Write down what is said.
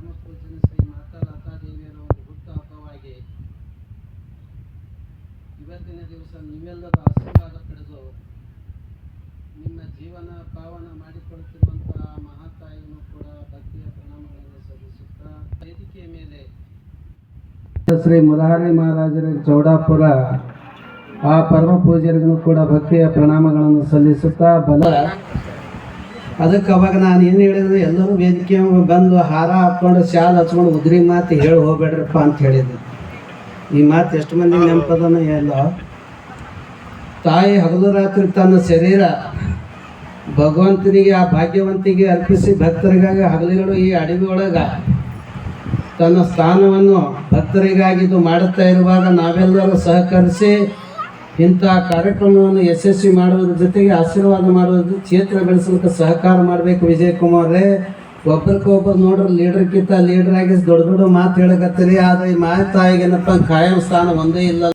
ಪರಮಪೂಜ್ಯನ ಶ್ರೀ ಮಾತಾ ಲತಾದೇವಿಯರ ಒಂದು ಹುಟ್ಟುಹಬ್ಬವಾಗಿ ಇವತ್ತಿನ ದಿವಸ ನೀವೆಲ್ಲರೂ ಆಶೀರ್ವಾದ ಪಡೆದು ನಿಮ್ಮ ಜೀವನ ಪಾವನ ಮಾಡಿಕೊಳ್ಳುತ್ತಿರುವಂತಹ ಮಹಾತಾಯಿಯನ್ನು ಕೂಡ ಭಕ್ತಿಯ ಪ್ರಣಾಮಗಳನ್ನು ಸಲ್ಲಿಸುತ್ತಾ ವೇದಿಕೆಯ ಮೇಲೆ ಶ್ರೀ ಮುರಾರಿ ಮಹಾರಾಜರ ಚೌಡಾಪುರ ಆ ಪರಮ ಪೂಜ್ಯರಿಗೂ ಕೂಡ ಭಕ್ತಿಯ ಪ್ರಣಾಮಗಳನ್ನು ಸಲ್ಲಿಸುತ್ತಾ ಅದಕ್ಕೆ ಅವಾಗ ನಾನು ಏನು ಹೇಳಿದ್ರೆ ಎಲ್ಲರೂ ವೇದಿಕೆ ಬಂದು ಹಾರ ಹಾಕ್ಕೊಂಡು ಶಾಲ್ ಹಚ್ಕೊಂಡು ಉದ್ರಿ ಮಾತು ಹೇಳಿ ಹೋಗ್ಬೇಡ್ರಪ್ಪ ಅಂತ ಹೇಳಿದ್ದೆ. ಈ ಮಾತು ಎಷ್ಟು ಮಂದಿ ನೆನಪದನ ಎಲ್ಲ ತಾಯಿ ಹಗಲು ರಾತ್ರಿ ತನ್ನ ಶರೀರ ಭಗವಂತನಿಗೆ ಆ ಭಾಗ್ಯವಂತಿಗೆ ಅರ್ಪಿಸಿ ಭಕ್ತರಿಗಾಗಿ ಹಗಲಿಗಳು ಈ ಅಡವಿ ಒಳಗೆ ತನ್ನ ಸ್ಥಾನವನ್ನು ಭಕ್ತರಿಗಾಗಿ ಇದು ಮಾಡುತ್ತಾ ಇರುವಾಗ ನಾವೆಲ್ಲರೂ ಸಹಕರಿಸಿ ಇಂಥ ಕಾರ್ಯಕ್ರಮವನ್ನು ಯಶಸ್ವಿ ಮಾಡುವುದ್ರ ಜೊತೆಗೆ ಆಶೀರ್ವಾದ ಮಾಡುವುದು ಕ್ಷೇತ್ರ ಬೆಳೆಸಲಿಕ್ಕೆ ಸಹಕಾರ ಮಾಡಬೇಕು. ವಿಜಯಕುಮಾರೇ, ಒಬ್ಬರಿಗೊಬ್ಬರು ನೋಡ್ರಿ ಲೀಡರ್ಗಿಂತ ಲೀಡರ್ ಆಗಿ ದೊಡ್ಡ ದೊಡ್ಡ ಮಾತು ಹೇಳಕತ್ತೀರಿ, ಆದರೆ ಈ ಮಾತಾಯಿಗೇನಪ್ಪ ಕಾಯಂ ಸ್ಥಾನ ಒಂದೇ ಇಲ್ಲ.